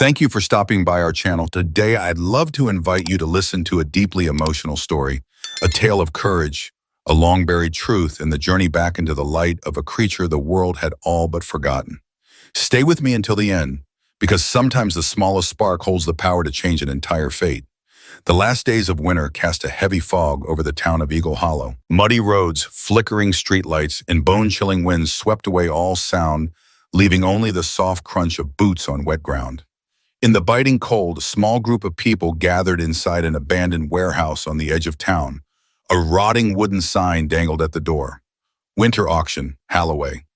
Thank you for stopping by our channel. Today, I'd love to invite you to listen to a deeply emotional story, a tale of courage, a long-buried truth, and the journey back into the light of a creature the world had all but forgotten. Stay with me until the end, because sometimes the smallest spark holds the power to change an entire fate. The last days of winter cast a heavy fog over the town of Eagle Hollow. Muddy roads, flickering streetlights, and bone-chilling winds swept away all sound, leaving only the soft crunch of boots on wet ground. In the biting cold, a small group of people gathered inside an abandoned warehouse on the edge of town. A rotting wooden sign dangled at the door. Winter auction, Halloway.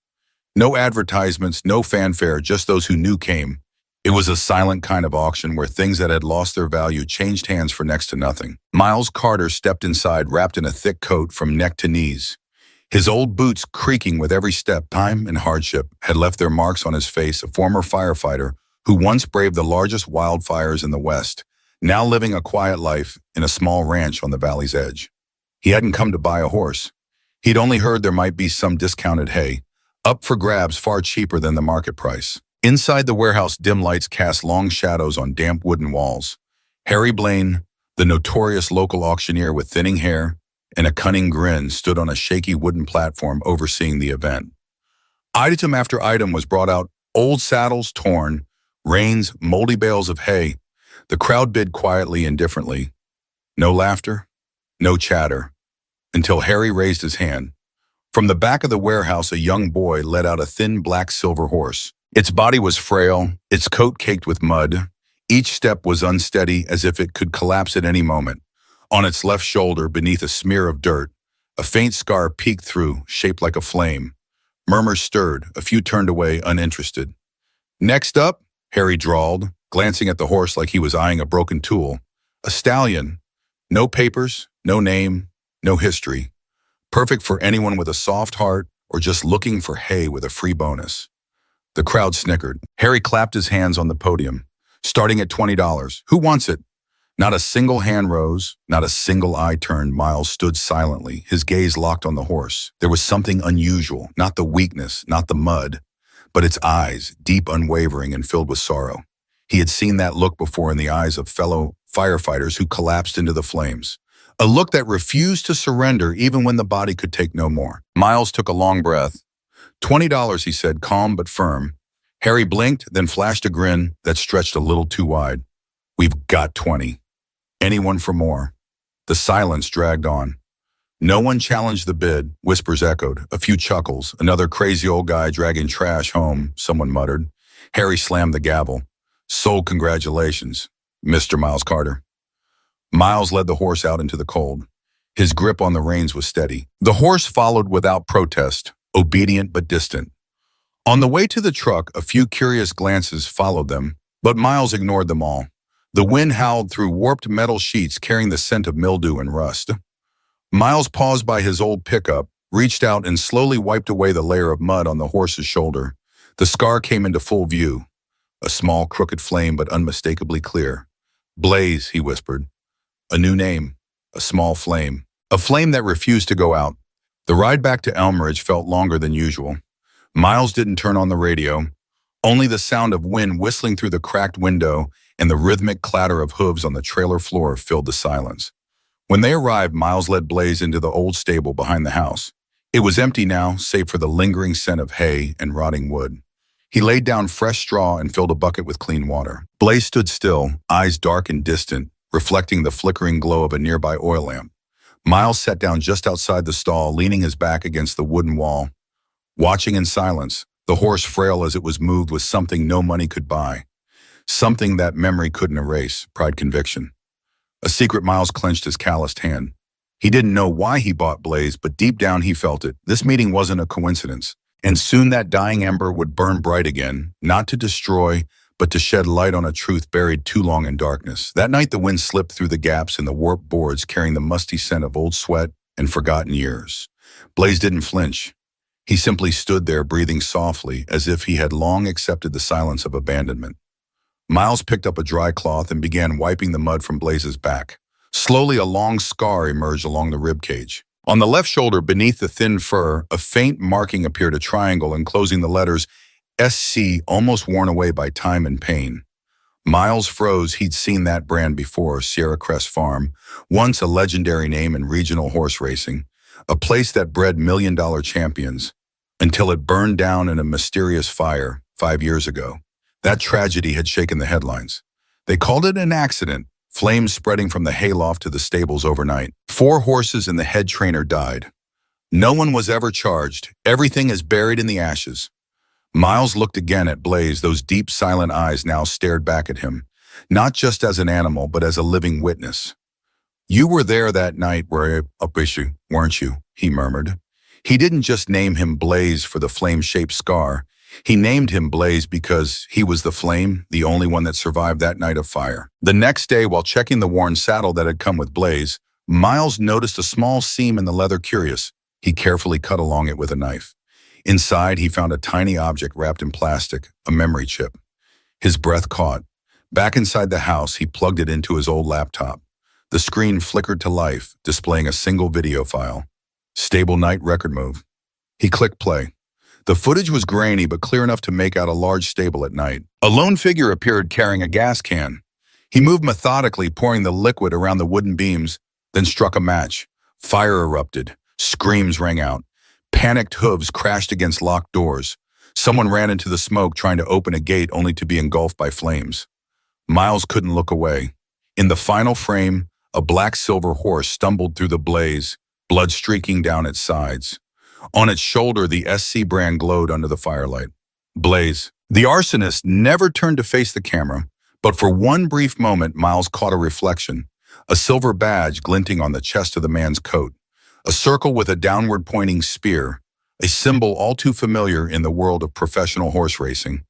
No advertisements, no fanfare, just those who knew came. It was a silent kind of auction where things that had lost their value changed hands for next to nothing. Miles Carter stepped inside, wrapped in a thick coat from neck to knees. His old boots creaking with every step. Time and hardship had left their marks on his face. A former firefighter who once braved the largest wildfires in the West, now living a quiet life in a small ranch on the valley's edge. He hadn't come to buy a horse. He'd only heard there might be some discounted hay, up for grabs far cheaper than the market price. Inside the warehouse, dim lights cast long shadows on damp wooden walls. Harry Blaine, the notorious local auctioneer with thinning hair and a cunning grin, stood on a shaky wooden platform overseeing the event. Item after item was brought out, old saddles torn, reins, moldy bales of hay. The crowd bid quietly, indifferently. No laughter, no chatter, until Harry raised his hand. From the back of the warehouse, a young boy led out a thin black silver horse. Its body was frail, its coat caked with mud. Each step was unsteady, as if it could collapse at any moment. On its left shoulder, beneath a smear of dirt, a faint scar peeked through, shaped like a flame. Murmurs stirred, a few turned away, uninterested. Next up, Harry drawled, glancing at the horse like he was eyeing a broken tool. A stallion. No papers, no name, no history. Perfect for anyone with a soft heart or just looking for hay with a free bonus. The crowd snickered. Harry clapped his hands on the podium. Starting at $20. Who wants it? Not a single hand rose, not a single eye turned. Miles stood silently, his gaze locked on the horse. There was something unusual, not the weakness, not the mud, but its eyes, deep, unwavering, and filled with sorrow. He had seen that look before in the eyes of fellow firefighters who collapsed into the flames. A look that refused to surrender even when the body could take no more. Miles took a long breath. $20, he said, calm but firm. Harry blinked, then flashed a grin that stretched a little too wide. We've got 20. Anyone for more? The silence dragged on. No one challenged the bid, whispers echoed, a few chuckles. Another crazy old guy dragging trash home, someone muttered. Harry slammed the gavel. Sold, congratulations, Mr. Miles Carter. Miles led the horse out into the cold. His grip on the reins was steady. The horse followed without protest, obedient but distant. On the way to the truck, a few curious glances followed them, but Miles ignored them all. The wind howled through warped metal sheets carrying the scent of mildew and rust. Miles paused by his old pickup, reached out and slowly wiped away the layer of mud on the horse's shoulder. The scar came into full view. A small, crooked flame, but unmistakably clear. Blaze, he whispered. A new name. A small flame. A flame that refused to go out. The ride back to Elmridge felt longer than usual. Miles didn't turn on the radio. Only the sound of wind whistling through the cracked window and the rhythmic clatter of hooves on the trailer floor filled the silence. When they arrived, Miles led Blaze into the old stable behind the house. It was empty now, save for the lingering scent of hay and rotting wood. He laid down fresh straw and filled a bucket with clean water. Blaze stood still, eyes dark and distant, reflecting the flickering glow of a nearby oil lamp. Miles sat down just outside the stall, leaning his back against the wooden wall. Watching in silence, the horse, frail as it was moved, with something no money could buy. Something that memory couldn't erase, pride, conviction. A secret. Miles clenched his calloused hand. He didn't know why he bought Blaze, but deep down he felt it. This meeting wasn't a coincidence. And soon that dying ember would burn bright again, not to destroy, but to shed light on a truth buried too long in darkness. That night the wind slipped through the gaps in the warped boards, carrying the musty scent of old sweat and forgotten years. Blaze didn't flinch. He simply stood there, breathing softly, as if he had long accepted the silence of abandonment. Miles picked up a dry cloth and began wiping the mud from Blaze's back. Slowly, a long scar emerged along the rib cage. On the left shoulder, beneath the thin fur, a faint marking appeared, a triangle enclosing the letters SC, almost worn away by time and pain. Miles froze. He'd seen that brand before, Sierra Crest Farm, once a legendary name in regional horse racing, a place that bred million-dollar champions, until it burned down in a mysterious fire 5 years ago. That tragedy had shaken the headlines. They called it an accident, flames spreading from the hayloft to the stables overnight. 4 horses and the head trainer died. No one was ever charged. Everything is buried in the ashes. Miles looked again at Blaze. Those deep, silent eyes now stared back at him, not just as an animal, but as a living witness. "You were there that night, weren't you?" he murmured. He didn't just name him Blaze for the flame-shaped scar. He named him Blaze because he was the flame, the only one that survived that night of fire. The next day, while checking the worn saddle that had come with Blaze, Miles noticed a small seam in the leather. Curious, he carefully cut along it with a knife. Inside, he found a tiny object wrapped in plastic, a memory chip. His breath caught. Back inside the house, he plugged it into his old laptop. The screen flickered to life, displaying a single video file. Stable night record move. He clicked play. The footage was grainy but clear enough to make out a large stable at night. A lone figure appeared carrying a gas can. He moved methodically, pouring the liquid around the wooden beams, then struck a match. Fire erupted. Screams rang out. Panicked hooves crashed against locked doors. Someone ran into the smoke trying to open a gate only to be engulfed by flames. Miles couldn't look away. In the final frame, a black-silver horse stumbled through the blaze, blood streaking down its sides. On its shoulder, the SC brand glowed under the firelight. Blaze. The arsonist never turned to face the camera, but for one brief moment, Miles caught a reflection, a silver badge glinting on the chest of the man's coat. A circle with a downward-pointing spear, a symbol all too familiar in the world of professional horse racing.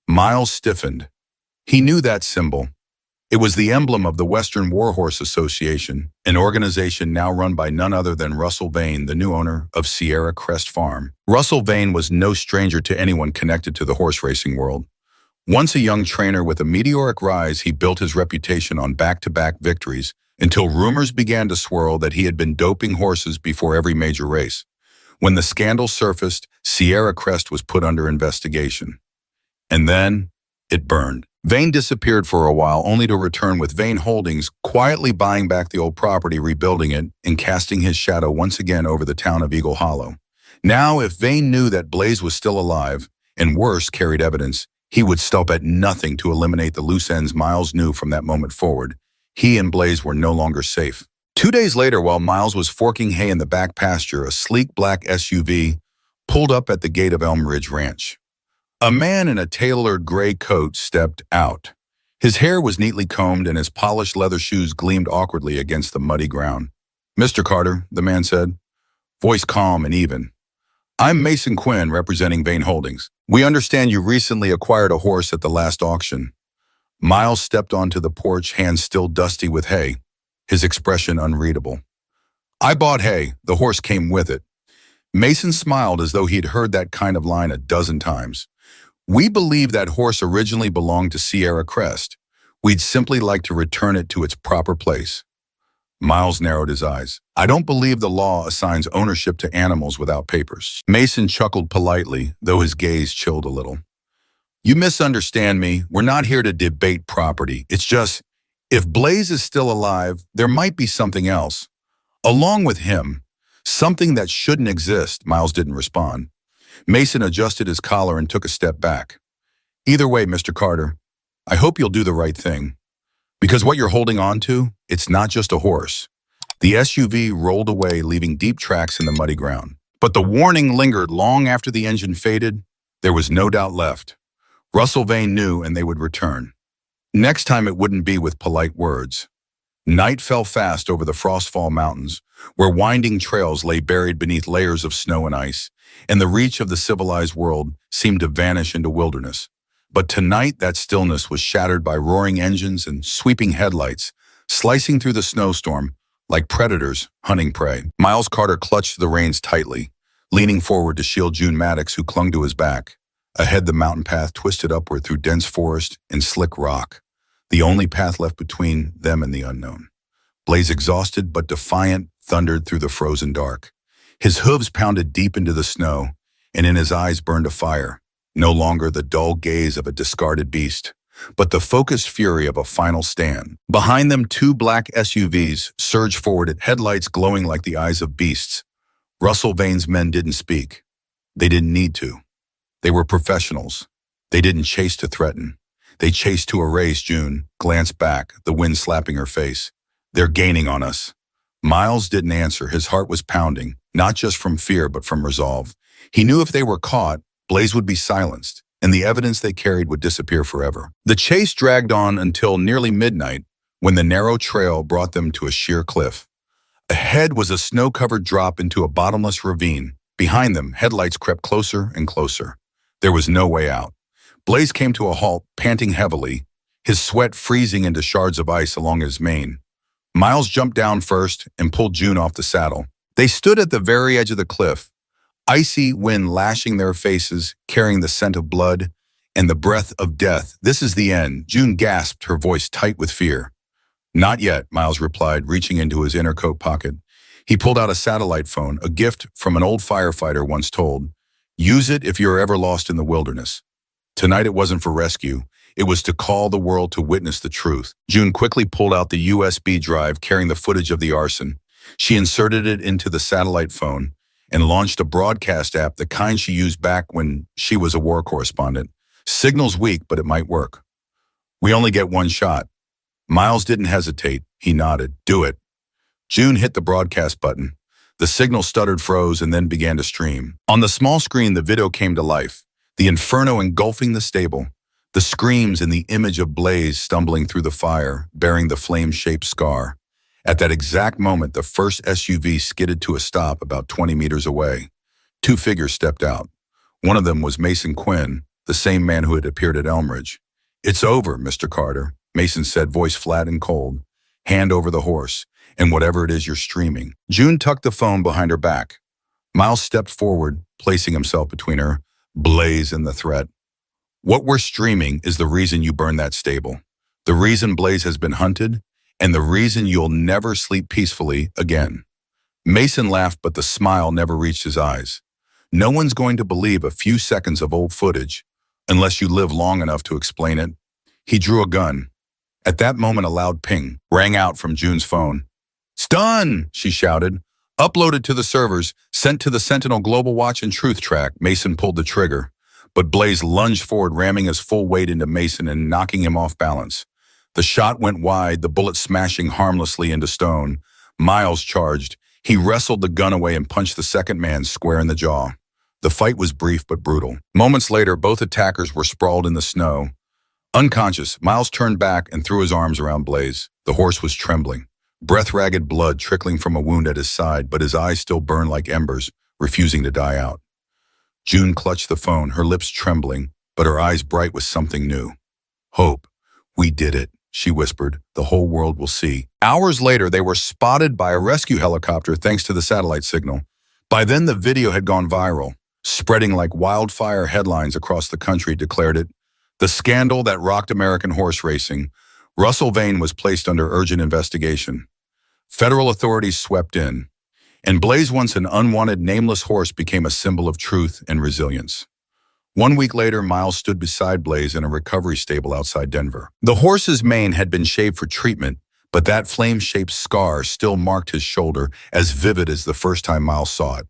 Miles stiffened. He knew that symbol. It was the emblem of the Western Warhorse Association, an organization now run by none other than Russell Vane, the new owner of Sierra Crest Farm. Russell Vane was no stranger to anyone connected to the horse racing world. Once a young trainer with a meteoric rise, he built his reputation on back-to-back victories, until rumors began to swirl that he had been doping horses before every major race. When the scandal surfaced, Sierra Crest was put under investigation. And then, it burned. Vane disappeared for a while, only to return with Vane Holdings, quietly buying back the old property, rebuilding it, and casting his shadow once again over the town of Eagle Hollow. Now, if Vane knew that Blaze was still alive, and worse, carried evidence, he would stop at nothing to eliminate the loose ends. Miles knew from that moment forward. He and Blaze were no longer safe. 2 days later, while Miles was forking hay in the back pasture, a sleek black SUV pulled up at the gate of Elm Ridge Ranch. A man in a tailored gray coat stepped out. His hair was neatly combed and his polished leather shoes gleamed awkwardly against the muddy ground. "Mr. Carter," the man said, voice calm and even. "I'm Mason Quinn, representing Vane Holdings. We understand you recently acquired a horse at the last auction." Miles stepped onto the porch, hands still dusty with hay, his expression unreadable. "I bought hay. The horse came with it." Mason smiled as though he'd heard that kind of line a dozen times. "We believe that horse originally belonged to Sierra Crest. We'd simply like to return it to its proper place." Miles narrowed his eyes. "I don't believe the law assigns ownership to animals without papers." Mason chuckled politely, though his gaze chilled a little. "You misunderstand me. We're not here to debate property. It's just, if Blaze is still alive, there might be something else. Along with him, something that shouldn't exist." Miles didn't respond. Mason adjusted his collar and took a step back. "Either way, Mr. Carter, I hope you'll do the right thing. Because what you're holding on to, it's not just a horse." The SUV rolled away, leaving deep tracks in the muddy ground. But the warning lingered long after the engine faded. There was no doubt left. Russell Vane knew, and they would return. Next time it wouldn't be with polite words. Night fell fast over the Frostfall Mountains, where winding trails lay buried beneath layers of snow and ice, and the reach of the civilized world seemed to vanish into wilderness. But tonight, that stillness was shattered by roaring engines and sweeping headlights, slicing through the snowstorm like predators hunting prey. Miles Carter clutched the reins tightly, leaning forward to shield June Maddox, who clung to his back. Ahead, the mountain path twisted upward through dense forest and slick rock, the only path left between them and the unknown. Blaze, exhausted but defiant, thundered through the frozen dark. His hooves pounded deep into the snow, and in his eyes burned a fire, no longer the dull gaze of a discarded beast, but the focused fury of a final stand. Behind them, two black SUVs surged forward at headlights glowing like the eyes of beasts. Russell Vane's men didn't speak. They didn't need to. They were professionals. They didn't chase to threaten. They chased to erase. June glanced back, the wind slapping her face. They're gaining on us. Miles didn't answer. His heart was pounding, not just from fear, but from resolve. He knew if they were caught, Blaze would be silenced, and the evidence they carried would disappear forever. The chase dragged on until nearly midnight, when the narrow trail brought them to a sheer cliff. Ahead was a snow-covered drop into a bottomless ravine. Behind them, headlights crept closer and closer. There was no way out. Blaze came to a halt, panting heavily, his sweat freezing into shards of ice along his mane. Miles jumped down first and pulled June off the saddle. They stood at the very edge of the cliff, icy wind lashing their faces, carrying the scent of blood and the breath of death. "This is the end," June gasped, her voice tight with fear. "Not yet," Miles replied, reaching into his inner coat pocket. He pulled out a satellite phone, a gift from an old firefighter once told, "Use it if you're ever lost in the wilderness." Tonight it wasn't for rescue. It was to call the world to witness the truth. June quickly pulled out the USB drive carrying the footage of the arson. She inserted it into the satellite phone and launched a broadcast app, the kind she used back when she was a war correspondent. "Signal's weak, but it might work. We only get one shot." Miles didn't hesitate. He nodded. "Do it." June hit the broadcast button. The signal stuttered, froze, and then began to stream. On the small screen, the video came to life. The inferno engulfing the stable. The screams and the image of Blaze stumbling through the fire, bearing the flame-shaped scar. At that exact moment, the first SUV skidded to a stop about 20 meters away. Two figures stepped out. One of them was Mason Quinn, the same man who had appeared at Elmridge. "It's over, Mr. Carter," Mason said, voice flat and cold. "Hand over the horse, and whatever it is you're streaming." June tucked the phone behind her back. Miles stepped forward, placing himself between her, Blaze, and the threat. "What we're streaming is the reason you burned that stable, the reason Blaze has been hunted, and the reason you'll never sleep peacefully again." Mason laughed, but the smile never reached his eyes. "No one's going to believe a few seconds of old footage unless you live long enough to explain it." He drew a gun. At that moment, a loud ping rang out from June's phone. "It's done," she shouted. "Uploaded to the servers, sent to the Sentinel Global Watch and Truth Track." Mason pulled the trigger, but Blaze lunged forward, ramming his full weight into Mason and knocking him off balance. The shot went wide, the bullet smashing harmlessly into stone. Miles charged. He wrestled the gun away and punched the second man square in the jaw. The fight was brief but brutal. Moments later, both attackers were sprawled in the snow. Unconscious, Miles turned back and threw his arms around Blaze. The horse was trembling, breath-ragged blood trickling from a wound at his side, but his eyes still burned like embers, refusing to die out. June clutched the phone, her lips trembling, but her eyes bright with something new. "Hope. We did it," she whispered. "The whole world will see." Hours later, they were spotted by a rescue helicopter thanks to the satellite signal. By then, the video had gone viral, spreading like wildfire. Headlines across the country declared it the scandal that rocked American horse racing. Russell Vane was placed under urgent investigation. Federal authorities swept in, and Blaze, once an unwanted, nameless horse, became a symbol of truth and resilience. 1 week later, Miles stood beside Blaze in a recovery stable outside Denver. The horse's mane had been shaved for treatment, but that flame-shaped scar still marked his shoulder, as vivid as the first time Miles saw it.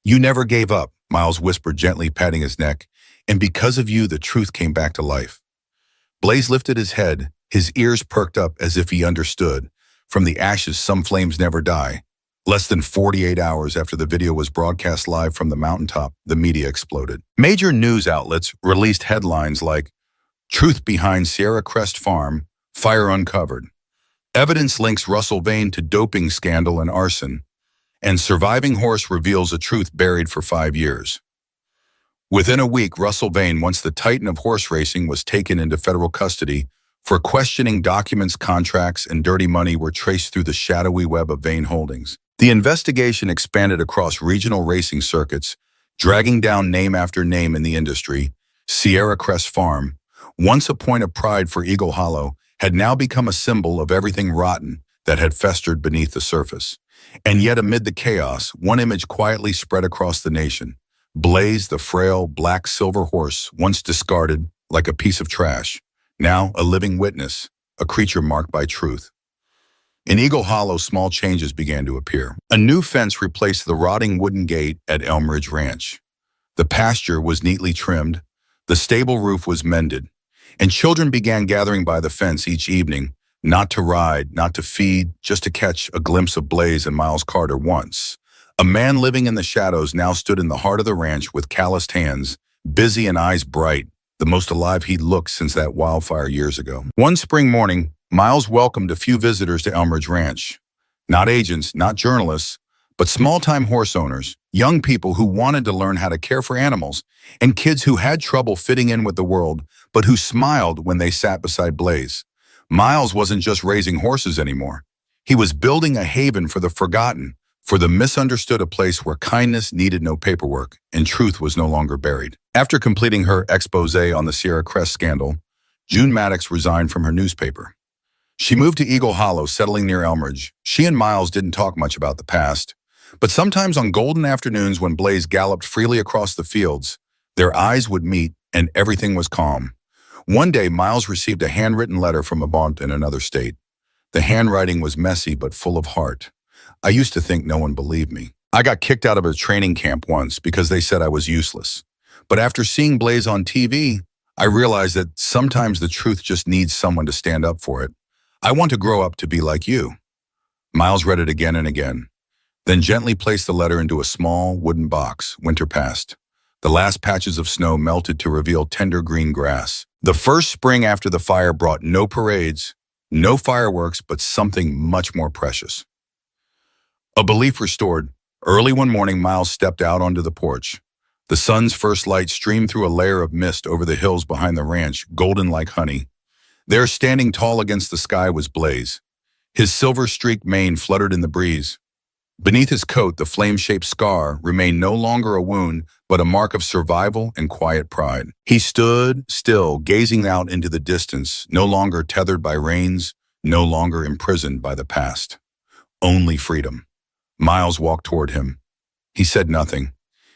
"You never gave up," Miles whispered, gently patting his neck, "and because of you, the truth came back to life." Blaze lifted his head, his ears perked up as if he understood. From the ashes, some flames never die. Less than 48 hours after the video was broadcast live from the mountaintop, the media exploded. Major news outlets released headlines like, "Truth behind Sierra Crest Farm, Fire Uncovered." Evidence links Russell Vane to doping scandal and arson. And surviving horse reveals a truth buried for 5 years. Within a week, Russell Vane, once the titan of horse racing, was taken into federal custody for questioning. Documents, contracts, and dirty money were traced through the shadowy web of Vane Holdings. The investigation expanded across regional racing circuits, dragging down name after name in the industry. Sierra Crest Farm, once a point of pride for Eagle Hollow, had now become a symbol of everything rotten that had festered beneath the surface. And yet, amid the chaos, one image quietly spread across the nation. Blaze, the frail, black silver horse, once discarded like a piece of trash, now a living witness, a creature marked by truth. In Eagle Hollow, small changes began to appear. A new fence replaced the rotting wooden gate at Elm Ridge Ranch. The pasture was neatly trimmed, the stable roof was mended, and children began gathering by the fence each evening, not to ride, not to feed, just to catch a glimpse of Blaze and Miles Carter once. A man living in the shadows now stood in the heart of the ranch with calloused hands, busy and eyes bright, the most alive he'd looked since that wildfire years ago. One spring morning, Miles welcomed a few visitors to Elm Ridge Ranch. Not agents, not journalists, but small-time horse owners, young people who wanted to learn how to care for animals, and kids who had trouble fitting in with the world, but who smiled when they sat beside Blaze. Miles wasn't just raising horses anymore. He was building a haven for the forgotten, for the misunderstood, a place where kindness needed no paperwork and truth was no longer buried. After completing her expose on the Sierra Crest scandal, June Maddox resigned from her newspaper. She moved to Eagle Hollow, settling near Elm Ridge. She and Miles didn't talk much about the past, but sometimes on golden afternoons when Blaze galloped freely across the fields, their eyes would meet and everything was calm. One day, Miles received a handwritten letter from a aunt in another state. The handwriting was messy but full of heart. I used to think no one believed me. I got kicked out of a training camp once because they said I was useless. But after seeing Blaze on TV, I realized that sometimes the truth just needs someone to stand up for it. I want to grow up to be like you. Miles read it again and again, then gently placed the letter into a small wooden box. Winter passed. The last patches of snow melted to reveal tender green grass. The first spring after the fire brought no parades, no fireworks, but something much more precious. A belief restored. Early one morning, Miles stepped out onto the porch. The sun's first light streamed through a layer of mist over the hills behind the ranch, golden like honey. There, standing tall against the sky, was Blaze. His silver-streaked mane fluttered in the breeze. Beneath his coat, the flame-shaped scar remained no longer a wound, but a mark of survival and quiet pride. He stood still, gazing out into the distance, no longer tethered by reins, no longer imprisoned by the past. Only freedom. Miles walked toward him. He said nothing.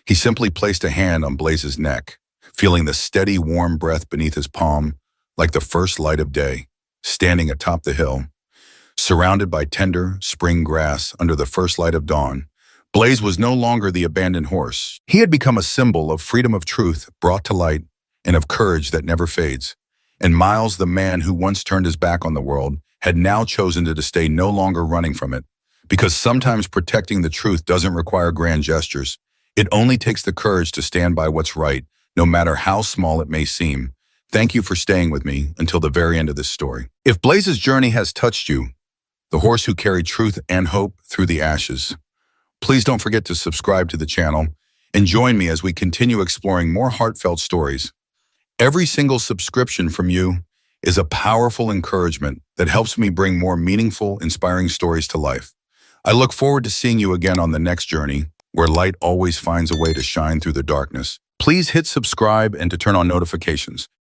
He simply placed a hand on Blaze's neck, feeling the steady, warm breath beneath his palm, like the first light of day, standing atop the hill. Surrounded by tender, spring grass under the first light of dawn, Blaze was no longer the abandoned horse. He had become a symbol of freedom, of truth brought to light, and of courage that never fades. And Miles, the man who once turned his back on the world, had now chosen to stay, no longer running from it. Because sometimes protecting the truth doesn't require grand gestures. It only takes the courage to stand by what's right, no matter how small it may seem. Thank you for staying with me until the very end of this story. If Blaze's journey has touched you, the horse who carried truth and hope through the ashes, please don't forget to subscribe to the channel and join me as we continue exploring more heartfelt stories. Every single subscription from you is a powerful encouragement that helps me bring more meaningful, inspiring stories to life. I look forward to seeing you again on the next journey, where light always finds a way to shine through the darkness. Please hit subscribe and to turn on notifications.